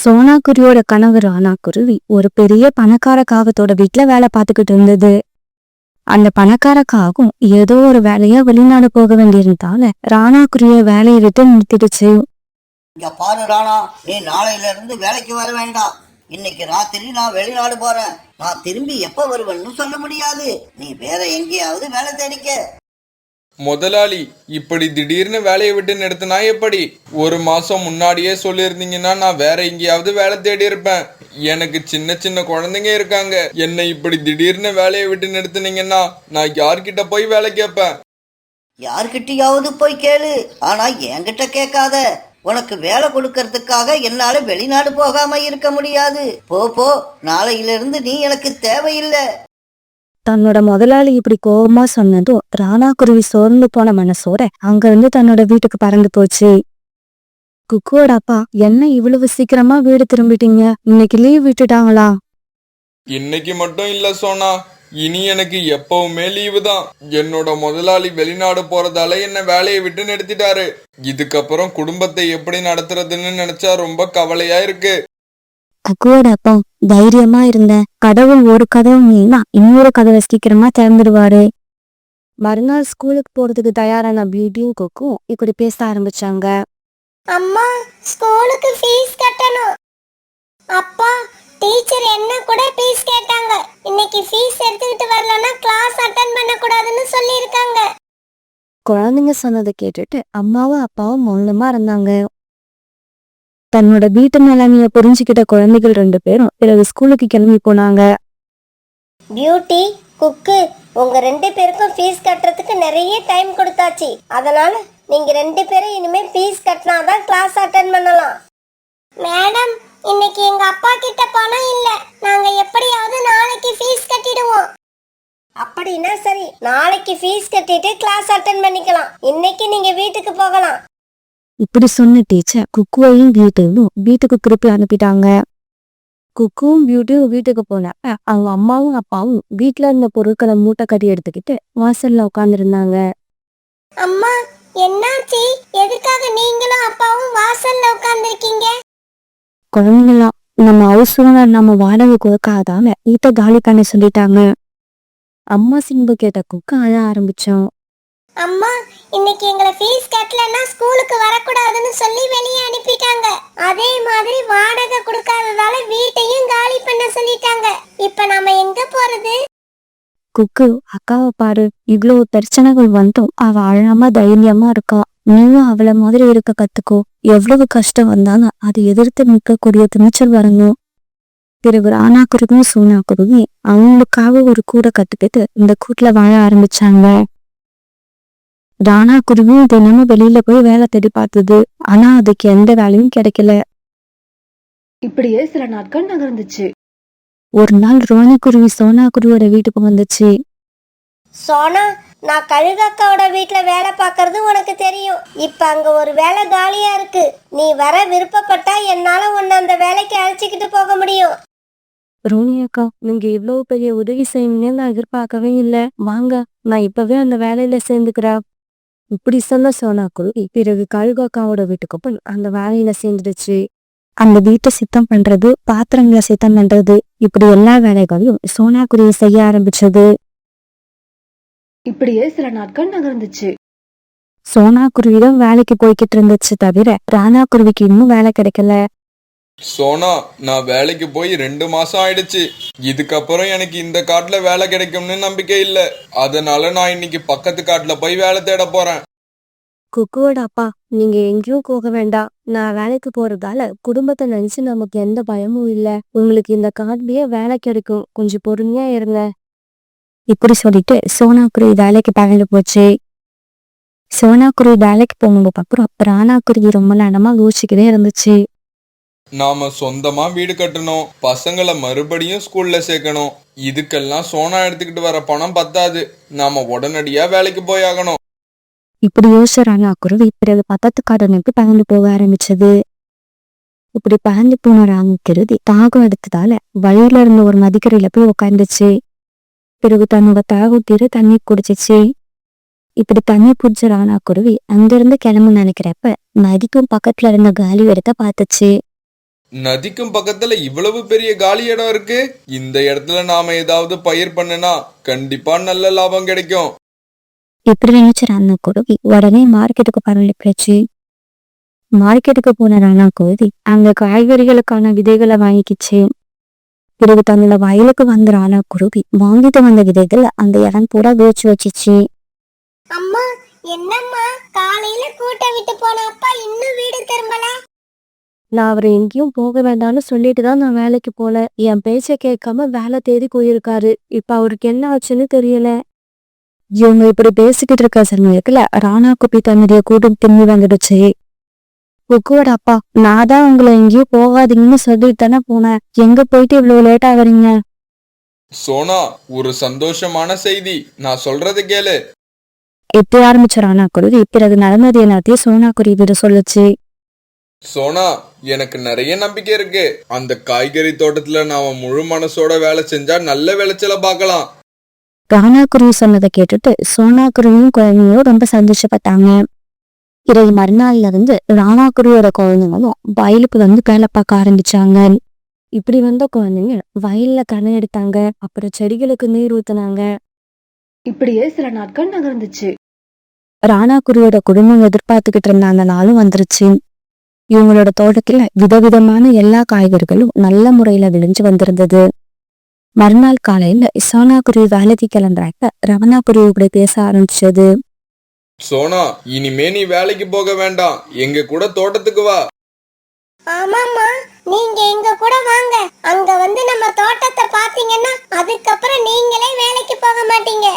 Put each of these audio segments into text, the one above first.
சோனாக்குருவியோட கணவர் ராணாக்குருவி ஒரு பெரிய பணக்கார காகத்தோட வீட்டுல வேலை பார்த்துக்கிட்டு இருந்தது. அந்த பணக்கார காகம் ஏதோ ஒரு வேலையா வெளிநாடு போக வேண்டியிருந்தால ராணாக்குருவிய வேலையை விட்டு நிறுத்திடுச்சு. இங்க பாரு ராணா, நீ நாளையில இருந்து வேலைக்கு வர வேண்டாம். இன்னைக்கு ராத்திரி நான் வெளிநாடு போறேன். நான் திரும்பி எப்ப வருவேன்னு சொல்ல முடியாது. நீ வேற எங்கேயாவது வேலை தேடிக்க. முதலாளி, இப்படி திடீர்னு வேலையை விட்டு நிறுத்தினா எப்படி? ஒரு மாசம் முன்னாடியே சொல்லியிருந்தீங்கன்னா நான் வேற எங்கேயாவது வேலை தேடி இருப்பேன். எனக்கு சின்ன சின்ன குழந்தைங்க இருக்காங்க. என்னை இப்படி திடீர்னு வேலையை விட்டு நிறுத்தினீங்கன்னா நான் யார்கிட்ட போய் வேலை கேட்பேன்? யார்கிட்டயாவது போய் கேளு, ஆனா என்கிட்ட கேட்காத. உனக்கு வேலை கொடுக்கறதுக்காக என்னால வெளிநாடு போகாம இருக்க முடியாது. போ போ, நாளையில இருந்து நீ எனக்கு தேவையில்லை. தன்னோட முதலாளி இப்படி கோபமா சொன்னதும் ராணாக்குருவி சோர்ந்து போன மனசோட அங்க இருந்து தன்னோட வீட்டுக்கு பறந்து போச்சு. குக்குவோட அப்பா, என்ன இவ்வளவு சீக்கிரமா வீடு திரும்பிட்டீங்க? இன்னைக்கு லீவ் விட்டுட்டாங்களா? இன்னைக்கு மட்டும் இல்ல சோனா, இனி எனக்கு எப்பவுமே லீவு தான். என்னோட முதலாளி வெளிநாடு போறதால என்ன வேலையை விட்டு நிறுத்திட்டாரு. இதுக்கப்புறம் குடும்பத்தை எப்படி நடத்துறதுன்னு நினைச்சா ரொம்ப கவலையா இருக்கு. குக்குவோட அப்பா, தைரியமா இருந்த, கடவுள் ஒரு கதவு மீனா இன்னொரு கதவை சீக்கிரமா திறந்துடுவாரு. மறுநாள் ஸ்கூலுக்கு போறதுக்கு தயாரான பியூட்டியும் குக்கும் இப்படி பேச ஆரம்பிச்சாங்க. அம்மா, ஸ்கூலுக்கு ஃபீஸ் கட்டணும். அப்பா, டீச்சர் என்ன கூட ஃபீஸ் கேட்டாங்க. இன்னைக்கு ஃபீஸ் எடுத்துக்கிட்டு வரலன்னா கிளாஸ் அட்டெண்ட் பண்ண கூடாதுன்னு சொல்லியிருக்காங்க. குழந்தைங்க சொன்னதை கேட்டுட்டு அம்மாவும் அப்பாவும் மௌனமா இருந்தாங்க. தன்னோட வீட்டு நிலைமைய புரிஞ்சுக்கிட்ட குழந்தைகள் 2 பேரும் பிறகு ஸ்கூலுக்கு கிளம்பி போனாங்க. பியூட்டி, குக்கு, உங்க 2 பேருக்கும் ஃபீஸ் கட்டுறதுக்கு நிறைய டைம் கொடுத்தாச்சு. அதனால நீங்க 2 பேரும் இனிமே ஃபீஸ் கட்டினாதான் கிளாஸ் அட்டெண்ட் பண்ணலாம். மேடம், இன்னைக்கு எங்க அப்பா கிட்ட பணம் இல்ல. நாங்க எப்படியாவது நாளைக்கு ஃபீஸ் கட்டிடுவோம். அப்படின்னா சரி, நாளைக்கு ஃபீஸ் கட்டிட்டு கிளாஸ் அட்டெண்ட் பண்ணிக்கலாம். இன்னைக்கு நீங்க வீட்டுக்கு போகலாம். இப்படி சொன்ன டீச்சர் குக்குவையும் பியூட்டியும் வீட்டுக்கு திருப்பி அனுப்பிட்டாங்க. குக்குவும் பியூட்டியும் வீட்டுக்கு போனப்ப அவங்க அம்மாவும் அப்பாவும் வீட்டுல இருந்த பொருட்களை மூட்டை கட்டி எடுத்துக்கிட்டு வாசல்ல உட்காந்துருந்தாங்க. அம்மா, என்னாச்சு? எதுக்காக நீங்களும் அப்பாவும் வாசல்ல உட்கார்ந்திருக்கீங்க? குழந்தைங்களாம், நம்ம ஹவுஸ் ஓனர் நம்ம வாடகை கொடுக்காதால வீட்டை காலி பண்ண சொல்லிட்டாங்க. அம்மா சிம்பு கேட்ட குக்கு அழ ஆரம்பிச்சோம். அம்மா, இன்னைக்கு எங்களை ஃபீஸ் கட்டலன்னா ஸ்கூலுக்கு வரக்கூடாதுன்னு சொல்லி வெளியே அனுப்பிட்டாங்க. அதே மாதிரி வாடகை கொடுக்காததால வீட்டையும் காலி பண்ண சொல்லிட்டாங்க. இப்ப நாம எங்க போறது? குக்கு, அக்காவை பாரு, இவ்வளவு பிரச்சனைகள் வந்தும் அவ அழாம தைரியமா இருக்கா. நீயும் அவளை மாதிரி இருக்க கத்துக்கோ. எவ்வளவு கஷ்டம் வந்தாலும் அதை எதிர்த்து நிற்கக்கூடிய துணிச்சல் வரணும். பிறகு ராணாக்குருவியும் சோனாக்குருவி அவங்களுக்காக ஒரு கூடை கட்டுக்கிட்டு இந்த கூட்டுல வாழ ஆரம்பிச்சாங்க. ராணாக்குருவியும் தினமும் வெளியில போய் வேலை தேடி பார்த்தது. ஆனா அதுக்கு எந்த வேலையும் கிடைக்கல. இப்படியே சில நாட்கள் நகர்ந்துச்சு. ஒரு நாள் ராணிக்குருவி சோனாக்குருவியோட வீட்டுக்கு வந்துச்சு. சோனா, நான் கழுகக்காவோட வீட்டுல வேலை பார்க்கறது உனக்கு தெரியும். இப்ப அங்க ஒரு வேலை காலியா இருக்கு. நீ வர விருப்பப்பட்டா என்னால உன்னை அந்த வேலைக்கு அழைச்சிக்கிட்டு போக முடியும். ரோனி அக்கா, நீங்க இவ்வளவு பெரிய உதவி செய்வீங்கன்னு நான் எதிர்பார்க்கவே இல்லை. வாங்க, நான் இப்பவே அந்த வேலையில சேர்ந்துக்கிறேன். இப்படி சொன்ன சோனாக்குருவி பிறகு கழுகாக்காவோட வீட்டுக்கு போய் அந்த வேலையில சேர்ந்துடுச்சு. அந்த வீட்டை சுத்தம் பண்றது, பாத்திரங்களை சுத்தம் பண்றது, இப்படி எல்லா வேலைகளையும் சோனாக்குருவி செய்ய ஆரம்பிச்சது. இப்படியே சில நாட்கள் நகர்ந்துச்சு. சோனாக்குருவிதான் வேலைக்கு போய்கிட்டு இருந்துச்சு தவிர ராணாக்குருவிக்கு இன்னும் வேலை கிடைக்கல. சோனா, நான் வேலைக்கு போய் 2 மாசம் ஆயிடுச்சு. இதுக்கப்புறம் எனக்கு இந்த காட்டுல வேலை கிடைக்கும்னு நம்பிக்கை இல்ல. அதனால நான் இன்னைக்கு பக்கத்து காட்டுல போய் வேலை தேட போறேன். குக்குவோட அப்பா, நீங்க எங்கேயும் போக வேண்டாம். நான் வேலைக்கு போறதால குடும்பத்தை நினைச்சு நமக்கு எந்த பயமும் இல்ல. உங்களுக்கு இந்த காட்டுலயே வேலை கிடைக்கும். கொஞ்சம் பொறுமையா இருங்க. இப்படி சொல்லிட்டு சோனாக்குருவி வேலைக்கு பறந்து போச்சு. சோனாக்குருவி வேலைக்கு போனதுக்கு அப்புறம் ராணாக்குருவி ரொம்ப நேரமா யோசிச்சுக்கிட்டே இருந்துச்சு. நாம சொந்தமா வீடு கட்டணும், பசங்களை மறுபடியும் ஸ்கூல்ல சேர்க்கணும். இதுக்கெல்லாம் சோனா எடுத்துக்கிட்டு வர பணம் பத்தாது. நாம உடனடியா வேலைக்கு போயாகணும். இப்படி யோசிச்ச ராணாக்குருவி பிறகு பக்கத்து காடனுக்கு பறந்து போக ஆரம்பிச்சது. இப்படி பறந்து போன ராணாக்குருவி தாகம் எடுத்ததால வழியில இருந்த ஒரு நதிக்கரையில போய் உட்காந்துச்சு. பிறகு தன்னோட தாகத்தீர தண்ணி குடிச்சிச்சு. இப்படி தண்ணி குடிச்ச ராணாக்குருவி அங்கிருந்து கிளம்பு நினைக்கிறப்ப நதிக்கும் பக்கத்துல இருந்த காலி இடத்த பார்த்துச்சு. நதிக்கும் பக்கத்துல இவ்வளவு பெரிய காலி இடம் இருக்கு. இந்த இடத்துல நாம ஏதாவது பயிர் பண்ணுனா கண்டிப்பா நல்ல லாபம் கிடைக்கும். இப்படி நினைச்ச ராணா குருவி உடனே மார்க்கெட்டுக்கு பரவலிச்சு. மார்க்கெட்டுக்கு போன ராணா குருவி அங்க காய்கறிகளுக்கான விதைகளை வாங்கிக்கிச்சு. பிறகு தன்னோட வயலுக்கு வந்த ராணா குருவி வாங்கிட்டு வந்த விதைகளை அந்த இடம் பூரா விதைச்சு வச்சிச்சு. அம்மா, என்னம்மா காலையில கூட்ட விட்டு போன அப்பா இன்னும் வீடு திரும்பல? நான் அவரை எங்கேயும் போக வேண்டாம்னு சொல்லிட்டு தான் நான் வேலைக்கு போல. என் பேச்ச கேட்காம வேலை தேடி போயிருக்காரு. இப்ப அவருக்கு என்ன ஆச்சுன்னு தெரியல. இவங்க இப்படி பேசிக்கிட்டு இருக்க சமயத்துல ராணா குருவி தன்னுடைய கூட்டம் திரும்பி வந்துடுச்சு. குக்குவோட அப்பா, நான் தான் உங்களை எங்கேயும் போகாதீங்கன்னு சொல்லிட்டு தானே போனேன். எங்க போயிட்டு இவ்வளவு லேட்டா வரீங்க? சோனா, ஒரு சந்தோஷமான செய்தி, நான் சொல்றது கேளு. இப்படி ஆரம்பிச்ச ராணா குருவி பிறகு நடந்தது எல்லாத்தையும் சோனா குருவி சொல்லுச்சு. சோனா, எனக்கு நிறைய நம்பிக்கை இருக்கு. அந்த காய்கறி தோட்டத்துல நாம முழு மனசோட வேலை செஞ்சா நல்ல விளைச்சல பார்க்கலாம். ராணா குருவி சொன்னதை கேட்டுட்டு சோனா குருவியும் குழந்தையும் ரொம்ப சந்தோஷப்பட்டாங்க. பிறகு மறுநாள்ல இருந்து ராணா குருவியோட குழந்தைங்களும் வயலுக்கு வந்து வேலை பார்க்க ஆரம்பிச்சாங்க. இப்படி வந்த குழந்தைங்க வயல்ல கணை எடுத்தாங்க. அப்புறம் செடிகளுக்கு நீர் ஊத்துனாங்க. இப்படியே சில நாட்கள் நகர்ந்துச்சு. ராணா குருவியோட குடும்பம் எதிர்பார்த்துக்கிட்டு இருந்த அந்த நாளும் வந்துருச்சு. இவங்களோட தோட்டத்துல விதவிதமான எல்லா காய்கறிகளும் நல்ல முறையில விளைஞ்சு வந்திருந்தது. மறுநாள் காலையில சோனா குருவி வேலைக்கு கிளம்புறாக்க ரவணா குருவி கூட பேச ஆரம்பிச்சது. சோனா, இனிமே நீ வேலைக்கு போக வேண்டாம், எங்க கூட தோட்டத்துக்கு வா. ஆமாம்மா, நீங்க எங்க கூட வாங்க. அங்க வந்து நம்ம தோட்டத்தை பாத்தீங்கன்னா அதுக்கப்புறம் நீங்களே வேலைக்கு போக மாட்டீங்க.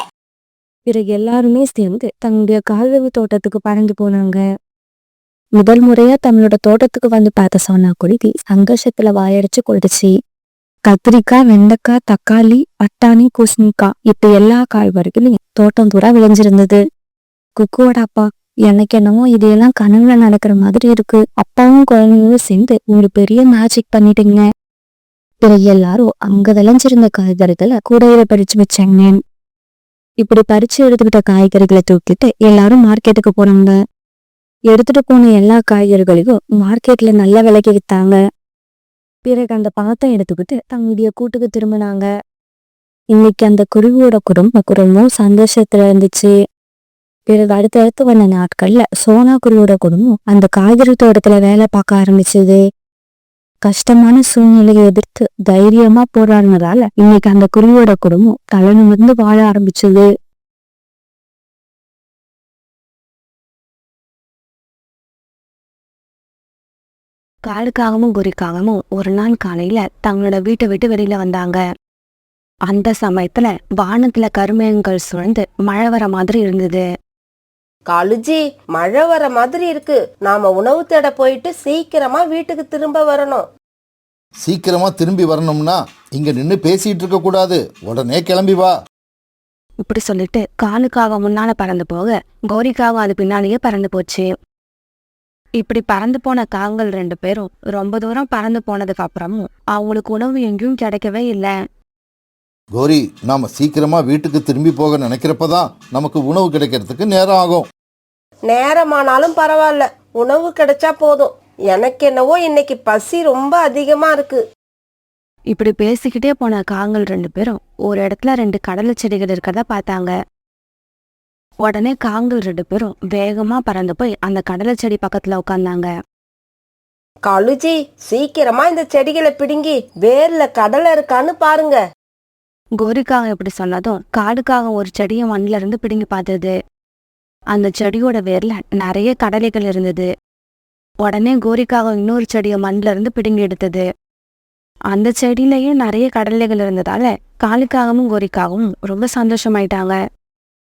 பிறகு எல்லாருமே சேர்ந்து தன்னுடைய கால்வெளி தோட்டத்துக்கு பறந்து போனாங்க. முதல் முறையா தன்னோட தோட்டத்துக்கு வந்து பார்த்த சோனா குருவி சந்தோஷத்துல வாயடிச்சு கொடுத்துச்சு. கத்திரிக்காய், வெண்டைக்காய், தக்காளி, பட்டாணி, பூசணிக்காய் இப்ப எல்லா காய்கறிகளையும் தோட்டம் பூரா விளைஞ்சிருந்தது. குக்குவோட அப்பா, எனக்கு என்னமோ இதையெல்லாம் கனவுல நடக்கிற மாதிரி இருக்கு. அப்பாவும் குழந்தைங்களும் சேர்ந்து ஒரு பெரிய மேஜிக் பண்ணிட்டீங்க. பிறகு எல்லாரும் அங்க விளைஞ்சிருந்த காய்கறிகளை கூடையில பறிச்சு வச்சாங்க. இப்படி பறிச்சு எடுத்துக்கிட்ட காய்கறிகளை தூக்கிட்டு எல்லாரும் மார்க்கெட்டுக்கு போனாங்க. எடுத்துட்டு போன எல்லா காய்கறிகளையும் மார்க்கெட்ல நல்ல விலைக்கு வித்தாங்க. பிறகு அந்த பணத்தை எடுத்துக்கிட்டு தங்களுடைய கூட்டுக்கு திரும்பினாங்க. இன்னைக்கு அந்த குருவியோட குடும்பம் சந்தோஷத்துல இருந்துச்சு. பிறகு அடுத்தடுத்து வந்த நாட்கள்ல சோனா குருவியோட குடும்பம் அந்த காய்கறி தோட்டத்துல வேலை பார்க்க ஆரம்பிச்சது. கஷ்டமான சூழ்நிலையை எதிர்த்து தைரியமா போராடினதால இன்னைக்கு அந்த குருவியோட குடும்பம் தலை நிமிர்ந்து வாழ ஆரம்பிச்சது. காலுக்காகவும் குறிக்காகவும் ஒரு நாள் காலையில தங்களோட வீட்டை விட்டு வெளியில வந்தாங்க. அந்த சமயத்துல வானத்துல கருமேகங்கள் சுழந்து மழை வர மாதிரி இருந்தது. காலுஜி, மழை வர மாதிரி இருக்கு. நாம உணவு தேட போயிட்டு சீக்கிரமா வீட்டுக்கு திரும்ப வரணும். சீக்கிரமா திரும்பி வரணும்னா இங்க நின்னு பேசிட்டு இருக்க கூடாது, உடனே கிளம்பி வா. இப்படி சொல்லிட்டு காலுக்காக முன்னால பறந்து போக கோரிக்காவும் அது பின்னாலேயே பறந்து போச்சு. இப்படி பறந்து போன காங்கள் 2 பேரும் ரொம்ப தூரம் பறந்து போனதுக்கு அப்புறமும் அவங்களுக்கு உணவு எங்கேயும் கிடைக்கவே இல்லை. கோரி, நாம சீக்கிரமா வீட்டுக்கு திரும்பி போக நினைக்கிறப்பதான் நமக்கு உணவு கிடைக்கிறதுக்கு நேரம் ஆகும். நேரமானாலும் பரவாயில்ல, உணவு கிடைச்சா போதும். எனக்கு என்னவோ இன்னைக்கு பசி ரொம்ப அதிகமா இருக்கு. இப்படி பேசிக்கிட்டே போன காங்கள் 2 பேரும் ஒரு இடத்துல 2 கடலை செடிகள் இருக்கிறத பார்த்தாங்க. உடனே காங்கள் 2 பேரும் வேகமா பறந்து போய் அந்த கடலை செடி பக்கத்துல உட்கார்ந்தாங்க. காலுஜி, சீக்கிரமா இந்த செடிகளை பிடுங்கி வேர்ல கடலை இருக்கான்னு பாருங்க. கோரிக்காக எப்படி சொன்னதும் காடுக்காக ஒரு செடியை மண்ணில இருந்து பிடுங்கி பார்த்தது. அந்த செடியோட வேர்ல நிறைய கடலைகள் இருந்தது. உடனே கோரிக்காக இன்னொரு செடியை மண்ணில இருந்து பிடுங்கி எடுத்தது. அந்த செடியிலேயே நிறைய கடலைகள் இருந்ததால காலுக்காகவும் கோரிக்காகவும் ரொம்ப சந்தோஷமாயிட்டாங்க.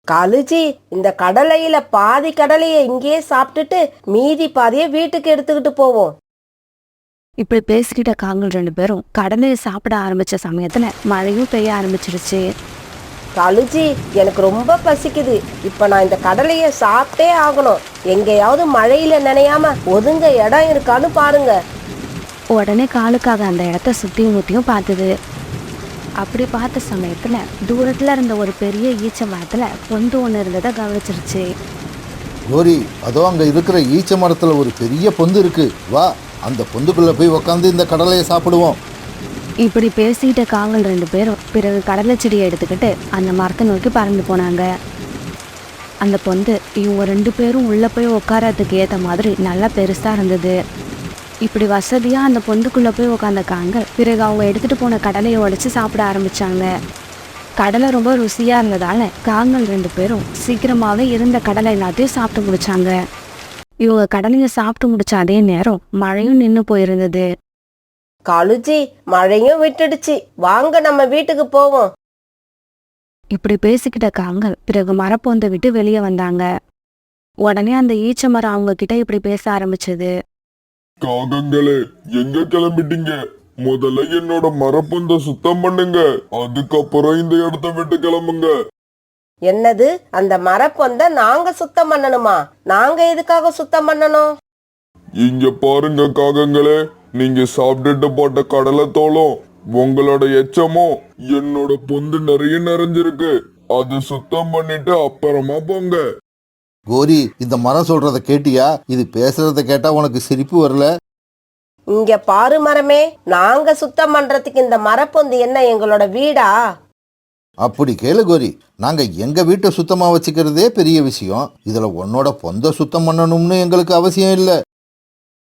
காலுஜி, இந்த கடலையில பாதி கடலைய இங்கேயே சாப்பிட்டுட்டு மீதி பாதியை வீட்டுக்கு எடுத்துக்கிட்டு போவோம். இப்படி பேசிக்கிட்ட காங்கள் 2 பேரும் கடலையை சாப்பிட ஆரம்பிச்ச சமயத்துல மழையும் பெய்ய ஆரம்பிச்சிருச்சு. காலுஜி, எனக்கு ரொம்ப பசிக்குது. இப்ப நான் இந்த கடலைய சாப்பிட்டே ஆகணும். எங்கேயாவது மழையில நனையாம ஒதுங்க இடம் இருக்கான்னு பாருங்க. உடனே காலுக்காக அந்த இடத்த சுத்தியும் முத்தியும் பார்த்தது. அப்படி பார்த்த சமயத்துல தூரத்துல இருந்த ஒரு பெரிய ஈச்ச மரத்துல பொந்து ஒண்ணு இருந்ததை கவனிச்சிருச்சு. கோரி, அதோ அங்க இருக்கிற ஈச்ச மரத்துல ஒரு பெரிய பொந்து இருக்கு, வா அந்த பொந்துக்குள்ள போய் உக்காந்து இந்த கடலையை சாப்பிடுவோம். இப்படி பேசிக்கிட்ட காங்கள் 2 பேரும் பிறகு கடலை செடியை எடுத்துக்கிட்டு அந்த மரத்தை நோக்கி பறந்து போனாங்க. அந்த பொந்து இவங்க 2 பேரும் உள்ள போய் உட்காரத்துக்கு ஏற்ற மாதிரி நல்லா பெருசா இருந்தது. இப்படி வசதியா அந்த பொந்துக்குள்ள போய் உட்காந்த காங்கள் பிறகு அவங்க எடுத்துட்டு போன கடலையை உடைச்சு சாப்பிட ஆரம்பிச்சாங்க. கடலை ரொம்ப ருசியா இருந்ததால காங்கள் 2 பேரும் சீக்கிரமாவே இருந்த கடலை எல்லாத்தையும் சாப்பிட்டு முடிச்சாங்க. இவங்க கடலையை சாப்பிட்டு முடிச்ச அதே நேரம் மழையும் நின்று போயிருந்தது. காலுஜி, மழையும் விட்டுடுச்சு, வாங்க நம்ம வீட்டுக்கு போவோம். இப்படி பேசிக்கிட்ட காங்கள் பிறகு மரப்பொந்தை விட்டு வெளியே வந்தாங்க. உடனே அந்த ஈச்ச மரம் அவங்க கிட்ட இப்படி பேச ஆரம்பிச்சது. காகங்களே, எங்க கிளம்பிட்டீங்க? முதல்ல என்னோட மரப்பொந்த சுத்தம் பண்ணுங்க, அதுக்கப்புறம் இந்த இடத்த விட்டு கிளம்புங்க. என்னது, அந்த மரப்பொந்த நாங்க சுத்தம் பண்ணணுமா? நாங்க எதுக்காக சுத்தம் பண்ணணும்? இங்க பாருங்க காகங்களே, நீங்க சாப்பிட்டுட்டு போட்ட கடலை தோலும் உங்களோட எச்சமும் என்னோட பொந்து நிறைய நிறைஞ்சிருக்கு. அது சுத்தம் பண்ணிட்டு அப்புறமா போங்க. கோரி, இந்த மரம் சொல்றத கேட்டியா? இது பேசுறத கேட்டா உனக்கு சிரிப்பு வரல? இங்க பாரு மரமே, நாங்க சுத்தம் பண்றதுக்கு இந்த மரப்பொந்து என்ன எங்களோட வீடா? அப்படி கேளு கோரி, நாங்க எங்க வீட்டை சுத்தமா வச்சுக்கிறதே பெரிய விஷயம். இதுல உன்னோட பொந்த சுத்தம் பண்ணணும்னு எங்களுக்கு அவசியம் இல்ல.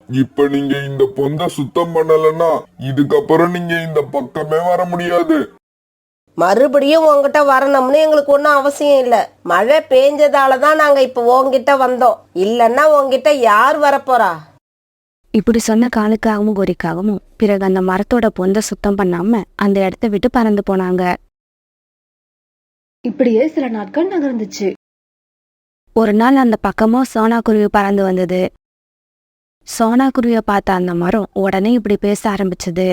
இப்ப நீங்க இந்த பொந்த சுத்தம் பண்ணலன்னா இதுக்கப்புறம் நீங்க இந்த பக்கமே வர முடியாது. மறுபடியும் உங்ககிட்ட வரணும்னு எங்களுக்கு ஒன்றும் அவசியம் இல்லை. மழை பெஞ்சதாலதான் நாங்க இப்ப உங்ககிட்ட வந்தோம், இல்லன்னா உங்ககிட்ட யார் வரப்போறா? இப்படி சொன்ன காலுக்காகவும் கோரிக்காகவும் பிறகு அந்த மரத்தோட பொந்தை சுத்தம் பண்ணாம அந்த இடத்த விட்டு பறந்து போனாங்க. இப்படியே சில நாட்கள் நகர்ந்துச்சு. ஒரு நாள் அந்த பக்கமும் சோனா குருவி பறந்து வந்தது. சோனா குருவியை பார்த்த அந்த மரம் உடனே இப்படி பேச ஆரம்பிச்சது.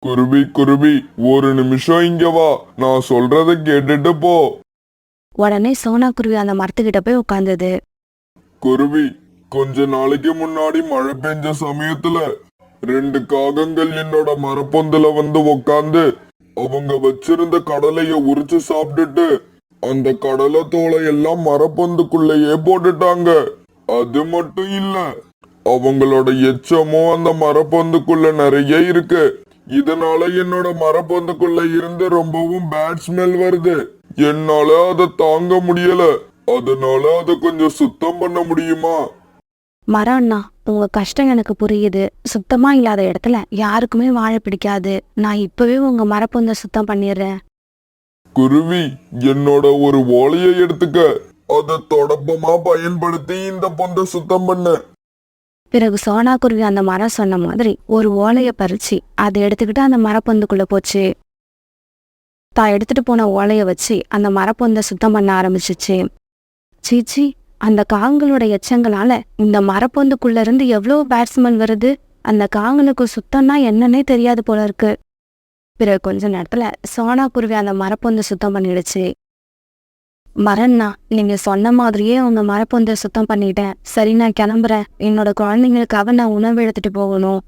குருவி குருவி, ஒரு நிமிஷம் இங்க வா, நான் சொல்றத கேட்டுட்டு போ. உடனே சோனா குருவி அந்த மரத்துக்கிட்ட போய் உட்கார்ந்தது. குருவி, கொஞ்ச நாளைக்கு முன்னாடி மழை பெஞ்ச சமயத்துல 2 காகங்கள் என்னோட மரப்பொந்துல வந்து உக்காந்து அவங்க வச்சிருந்த கடலைய உரிச்சு சாப்பிட்டுட்டு அந்த கடலை தோலை எல்லாம் மரப்பொந்துக்குள்ளேயே போட்டுட்டாங்க. அது மட்டும் இல்ல, அவங்களோட எச்சமும் அந்த மரப்பொந்துக்குள்ள நிறைய இருக்கு. இதனால என்னோட மரப்பொந்துக்குள்ள இருந்து ரொம்பவும் பேட் ஸ்மெல் வருது. என்னால அதை தாங்க முடியல. அதனால அதை கொஞ்சம் சுத்தம் பண்ண முடியுமா? மரம் அண்ணா, உங்க கஷ்டம் எனக்கு புரியுது. சுத்தமா இல்லாத இடத்துல யாருக்குமே வாழ பிடிக்காது. நான் இப்பவே உங்க மரப்பொந்தை சுத்தம் பண்ணிடுறேன். குருவி, என்னோட ஒரு ஓலையை எடுத்துக்க, அதை தொடப்பமா பயன்படுத்தி இந்த பொந்தை சுத்தம் பண்ண. பிறகு சோனா குருவி அந்த மரம் சொன்ன மாதிரி ஒரு ஓலையை பறிச்சு அதை எடுத்துக்கிட்டு அந்த மரப்பொந்துக்குள்ள போச்சு. தான் எடுத்துட்டு போன ஓலையை வச்சு அந்த மரப்பொந்தை சுத்தம் பண்ண ஆரம்பிச்சிச்சு. சீச்சி, அந்த காங்களோட எச்சங்களால இந்த மரப்பொந்துக்குள்ள இருந்து எவ்வளவு பேட் ஸ்மெல் வருது. அந்த காங்களுக்கு சுத்தம்னா என்னன்னே தெரியாது போல இருக்கு. பிறகு கொஞ்ச நேரத்துல சோனா குருவி அந்த மரப்பொந்தை சுத்தம் பண்ணிடுச்சு. மரண்ணா, நீங்க சொன்ன மாதிரியே உங்க மரப்பொந்தை சுத்தம் பண்ணிட்டேன். சரி, நான் கிளம்புறேன். என்னோட குழந்தைங்களுக்காக நான் உணவு எடுத்துட்டு போகணும்.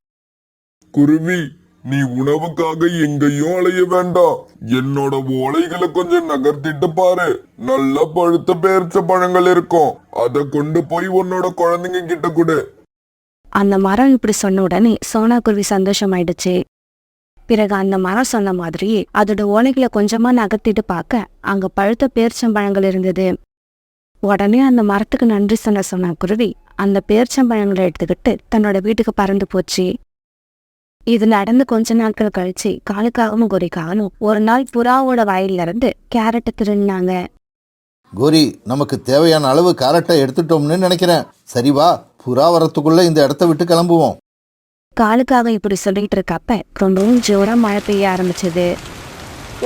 குருவி, நீ உணவுக்காக எங்கேயும் அலைய வேண்டாம். என்னோட ஓலைகளை கொஞ்சம் நகர்த்திட்டு பாரு. நல்ல பழுத்த பேரிச்ச பழங்கள் இருக்கும். அதை கொண்டு போய் உன்னோட குழந்தைங்க கிட்ட கொடு. அந்த மரம் இப்படி சொன்ன உடனே சோனா குருவி சந்தோஷமாயிடுச்சு. பிறகு அந்த மரம் சொன்ன மாதிரியே அதோட ஓலைகளை கொஞ்சமா நகர்த்திட்டு பார்க்க அங்க பழுத்த பேரிச்சம்பழங்கள் இருந்தது. உடனே அந்த மரத்துக்கு நன்றி சொன்ன சோனா குருவி அந்த பேரிச்சம்பழங்களை எடுத்துக்கிட்டு தன்னோட வீட்டுக்கு பறந்து போச்சு. இது நடந்து கொஞ்ச நாட்கள் கழிச்சு காலுக்காகவும் கோரிக்காகவும் ஒரு நாள் புறாவோட வயல்ல இருந்து கேரட்டை திருடினாங்க. கோரி, நமக்கு தேவையான அளவு கேரட்டை எடுத்துட்டோம்னு நினைக்கிறேன். சரி வா, புறா வரத்துக்குள்ள இந்த இடத்த விட்டு கிளம்புவோம். காலுக்காக இப்படி சொல்லிட்டு இருக்கப்ப ரொம்பவும் ஜோரா மழை பெய்ய ஆரம்பிச்சது.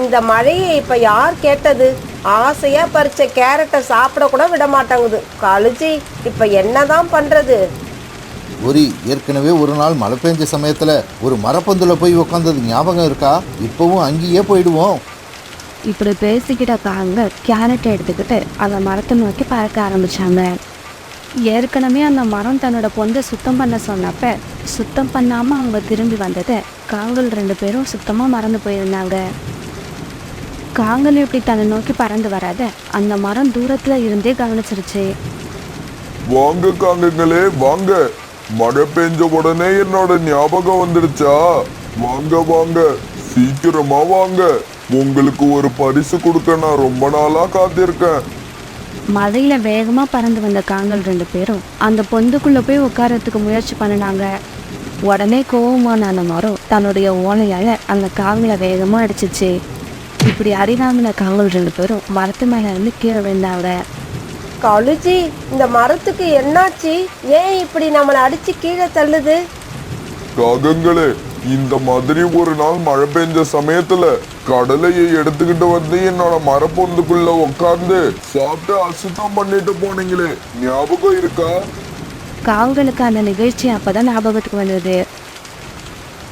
இந்த மழையை இப்ப யார் கேட்டது? ஆசையா பறிச்ச கேரட்டை சாப்பிட கூட விட மாட்டாங்குது. காலுஜி, இப்ப என்னதான் பண்றது? கோரி, ஏற்கனவே ஒரு நாள் மழை பெஞ்ச சமயத்துல ஒரு மரப்பந்துல போய் உக்காந்தது ஞாபகம் இருக்கா? இப்பவும் அங்கேயே போயிடுவோம். இப்படி பேசிக்கிட்ட காங்க கேரட்டை எடுத்துக்கிட்டு அந்த மரத்தை நோக்கி பறக்க ஆரம்பிச்சாங்க. ஏற்கனவே அந்த மரம் தன்னோட பொந்தை சுத்தம் பண்ண சொன்னப்ப சுத்தம் பண்ணாம அவங்க திரும்பி வந்ததை காங்கள் 2 பேரும் சுத்தமா மறந்து போயிருந்தாங்க. காங்கள் இப்படி தன்னை நோக்கி பறந்து வராத அந்த மரம் தூரத்துல இருந்தே கவனிச்சிருச்சு. வாங்க காங்கங்களே, வாங்க. மழை பெஞ்ச உடனே என்னோட ஞாபகம் வந்துடுச்சா? வாங்க வாங்க, சீக்கிரமா வாங்க. உங்களுக்கு ஒரு பரிசு கொடுக்க நான் ரொம்ப நாளா காத்திருக்கேன். மழையில வேகமா பறந்து வந்த காங்கள் 2 பேரும் அந்த பொந்துக்குள்ள போய் உட்காரத்துக்கு முயற்சி பண்ணினாங்க. உடனே கோவமான அந்த மரம் தன்னுடைய ஓலையால அந்த காங்களை வேகமா அடிச்சிச்சு. இப்படி அறிவாங்கின காங்கள் 2 பேரும் மரத்து மேல இருந்து கீழே விழுந்தாங்க. காலுஜி, இந்த மரத்துக்கு என்னாச்சு? ஏன் இப்படி நம்மளை அடிச்சு கீழே தள்ளுது? காகங்களே, இந்த மாதிரி ஒரு நாள் மழை பெஞ்ச சமயத்துல கடலையை எடுத்துக்கிட்டு வந்து என்னோட மரப்பொந்துக்குள்ள உட்கார்ந்து சாப்பிட்டு அசுத்தம் பண்ணிட்டு போனீங்களே, ஞாபகம் இருக்கா? காங்களுக்கு அந்த நிகழ்ச்சி அப்பதான் ஞாபகத்துக்கு வந்தது.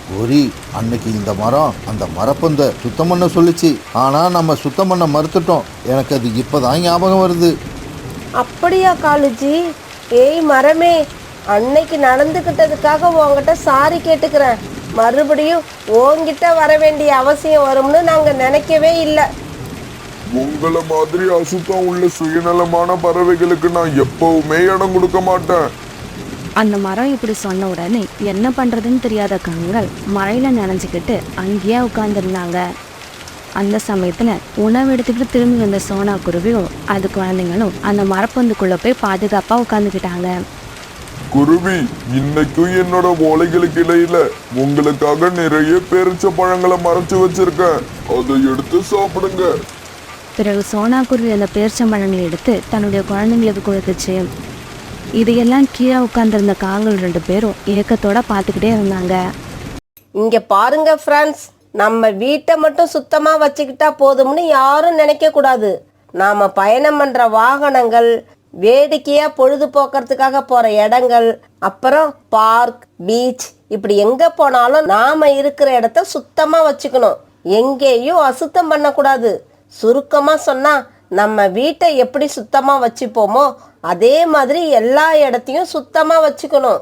கோரி, அன்னைக்கு இந்த மரம் அந்த மரப்பந்த சுத்தம் பண்ண சொல்லிச்சு. ஆனா நம்ம சுத்தம் பண்ண மறுத்துட்டோம். எனக்கு அது இப்பதான் ஞாபகம் வருது. அப்படியா காலுஜி? ஏய் மரமே, அன்னைக்கு நடந்துக்கிட்டதுக்காக உங்ககிட்ட சாரி கேட்டுக்கிறேன். மறுபடியும் உங்ககிட்ட வர வேண்டிய அவசியம் வரும்னு நாங்க நினைக்கவே இல்லை. உங்களை மாதிரி அசுத்தம் உள்ள சுயநலமான பறவைகளுக்கு நான் எப்பவுமே இடம் கொடுக்க மாட்டேன். அந்த மரம் இப்படி சொன்ன உடனே என்ன பண்றதுன்னு தெரியாத காங்கள் மழையில நனைஞ்சுக்கிட்டு அங்கேயே உட்கார்ந்துருந்தாங்க. அந்த சமயத்துல உணவு எடுத்துக்கிட்டு திரும்பி வந்த சோனா குருவியும் அது குழந்தைங்களும் அந்த மரப்பொந்துக்குள்ள போய் பாதுகாப்பா உட்காந்துக்கிட்டாங்க. குருவி, இன்னைக்கும் என்னோட ஓலைகளுக்கு இடையில உங்களுக்காக நிறைய பேரிச்ச பழங்களை மறைச்சு வச்சிருக்கேன். அதை எடுத்து சாப்பிடுங்க. பிறகு சோனா குருவி அந்த பேரிச்சம்பழங்களை எடுத்து தன்னுடைய குழந்தைங்களுக்கு கொடுத்துச்சு. இதையெல்லாம் கீழே உட்கார்ந்திருந்த காங்கள் 2 பேரும் ஏக்கத்தோட பார்த்துக்கிட்டே இருந்தாங்க. இங்க பாருங்க ஃப்ரெண்ட்ஸ், நம்ம வீட்டை மட்டும் சுத்தமா வச்சுக்கிட்டா போதும்னு யாரும் நினைக்க கூடாது. நாம பயணம் பண்ற வாகனங்கள், வேடிக்கையா பொழுதுபோக்குறதுக்காக போற இடங்கள், அப்புறம் பார்க், பீச், இப்படி எங்க போனாலும் நாம இருக்கிற இடத்த சுத்தமா வச்சுக்கணும். எங்கேயும் அசுத்தம் பண்ணக்கூடாது. சுருக்கமா சொன்னா, நம்ம வீட்டை எப்படி சுத்தமா வச்சுப்போமோ அதே மாதிரி எல்லா இடத்தையும் சுத்தமா வச்சுக்கணும்.